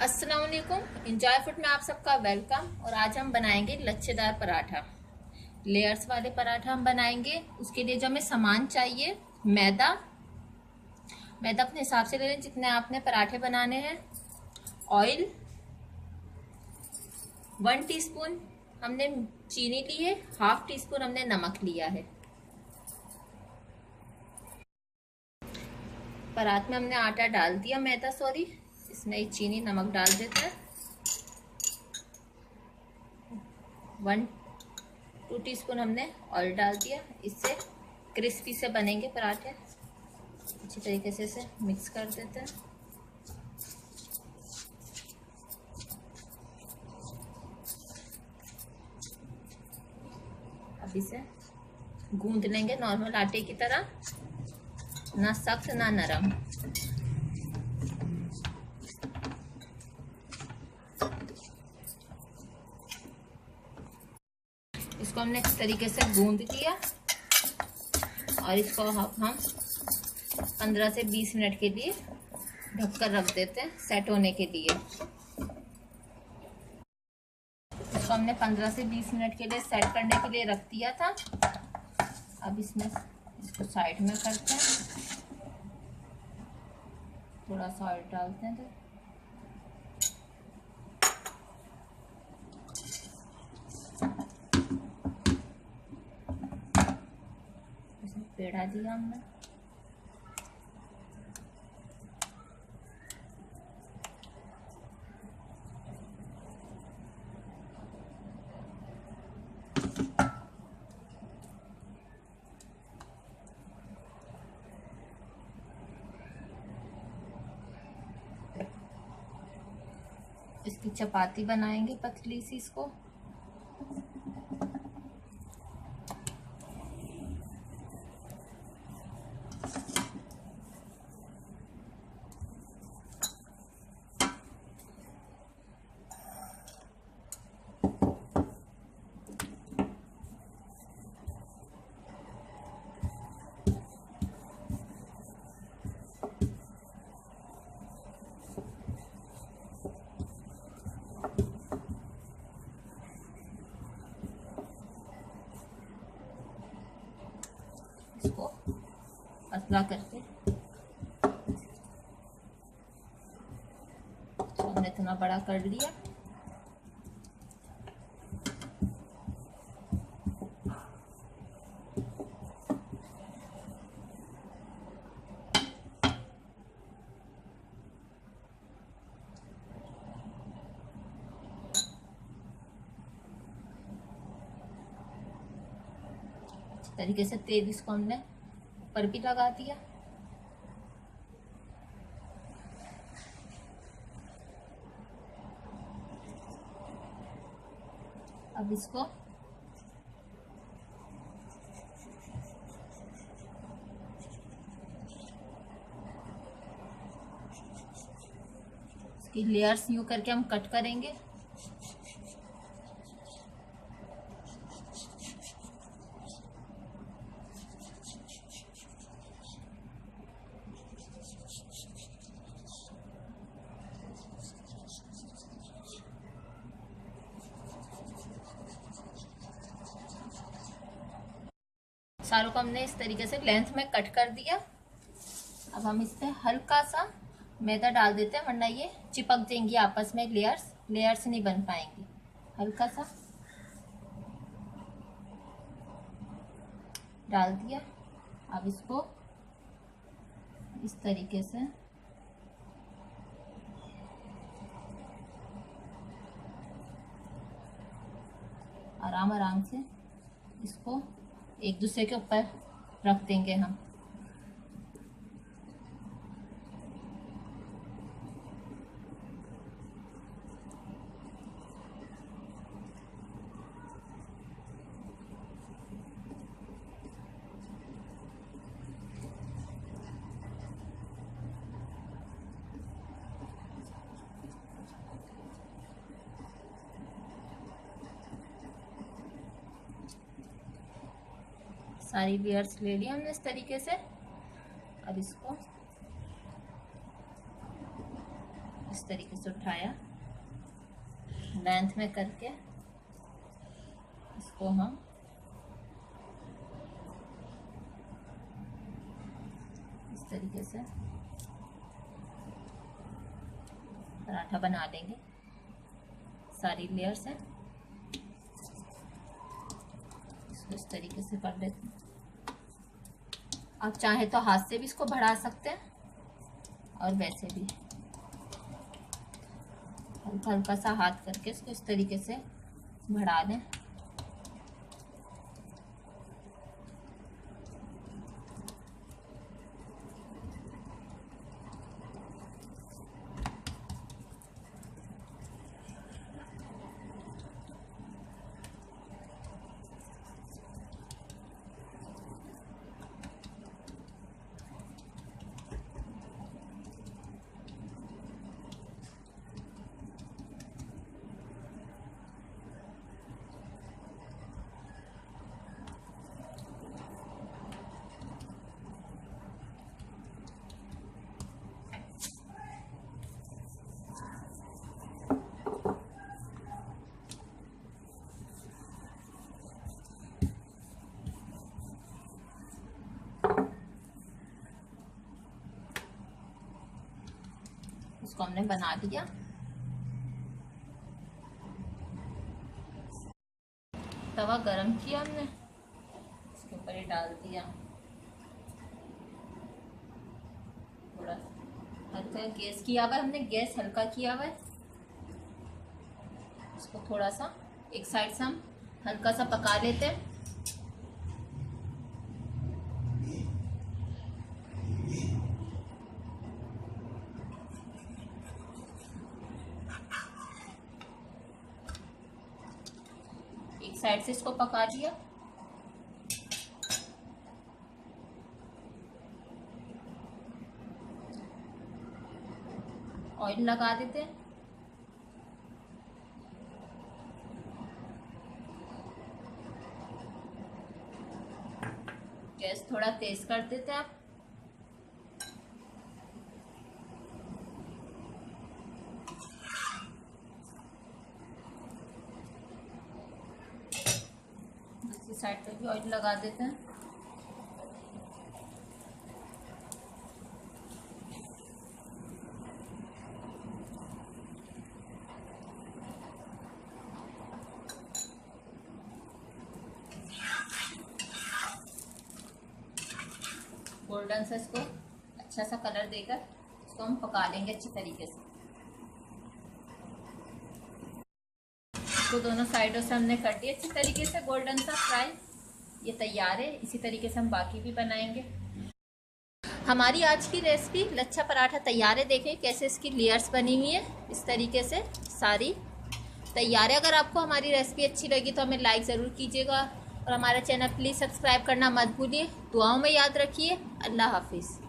अस्सलाम वालेकुम। Enjoy food में आप सबका वेलकम। और आज हम बनाएंगे लच्छेदार पराठा, लेयर्स वाले पराठा हम बनाएंगे। उसके लिए जो हमें सामान चाहिए, मैदा मैदा अपने हिसाब से ले लें जितने आपने पराठे बनाने हैं। ऑयल 1 टीस्पून हमने चीनी ली है, हाफ टी स्पून हमने नमक लिया है। परात में हमने आटा डाल दिया, मैदा सॉरी, इसमें चीनी नमक डाल देते हैं। 1-2 टीस्पून हमने ऑयल डाल दिया। इससे क्रिस्पी से बनेंगे पराठे। अच्छी तरीके से इसे मिक्स कर देते हैं। अब इसे गूंद लेंगे नॉर्मल आटे की तरह, ना सख्त ना नरम। इसको हमने इस तरीके से गूंद दिया और इसको हम 15 से 20 मिनट के लिए ढककर रख देते हैं सेट होने के लिए। इसको हमने 15 से 20 मिनट के लिए सेट करने के लिए रख दिया था। अब इसमें इसको साइड में करते हैं, थोड़ा सा ऑयल डालते हैं तो इसमें पेड़ा दिया हमने। इसकी चपाती बनाएंगे पतली सी इसको। इसको पतला करके हमने इतना बड़ा कर लिया। तरीके से तेल इसको हमने ऊपर भी लगा दिया। अब इसको इसकी लेयर्स यूं करके हम कट करेंगे। सारों को हमने इस तरीके से लेंथ में कट कर दिया। अब हम इस पे हल्का सा मैदा डाल देते हैं, वरना ये चिपक जाएंगी आपस में, लेयर्स नहीं बन पाएंगी। हल्का सा डाल दिया। अब इसको इस तरीके से आराम आराम से इसको एक दूसरे के ऊपर रख देंगे हम। सारी लेयर्स ले लिया हमने इस तरीके से। अब इसको इस तरीके से उठाया, लेंथ में करके इसको हम इस तरीके से पराठा बना लेंगे। सारी लेयर्स हैं, इसको इस तरीके से कर लेते हैं। आप चाहे तो हाथ से भी इसको बढ़ा सकते हैं और वैसे भी हल्का हल्का सा हाथ करके इसको इस तरीके से बढ़ा दें। इसको हमने बना दिया। तवा गरम किया हमने, इसके ऊपर ये डाल दिया, थोड़ा हल्का गैस किया हुआ है हमने, गैस हल्का किया हुआ है। इसको थोड़ा सा एक साइड से हम हल्का सा पका लेते हैं। एक साइड से इसको पका दिया। ऑयल लगा देते हैं। गैस थोड़ा तेज कर देते हैं आप। दूसरी साइड पे भी ऑयल लगा देते हैं। गोल्डन से इसको अच्छा सा कलर देकर इसको हम पका लेंगे अच्छी तरीके से। इसको दोनों साइडों से हमने कर दिया अच्छी तरीके से गोल्डन सा फ्राई। ये तैयार है। इसी तरीके से हम बाकी भी बनाएंगे। हमारी आज की रेसिपी लच्छा पराठा तैयार है। देखें कैसे इसकी लेयर्स बनी हुई है, इस तरीके से सारी तैयार है। अगर आपको हमारी रेसिपी अच्छी लगी तो हमें लाइक ज़रूर कीजिएगा और हमारा चैनल प्लीज़ सब्सक्राइब करना मत भूलिए। दुआओं में याद रखिए। अल्लाह हाफिज़।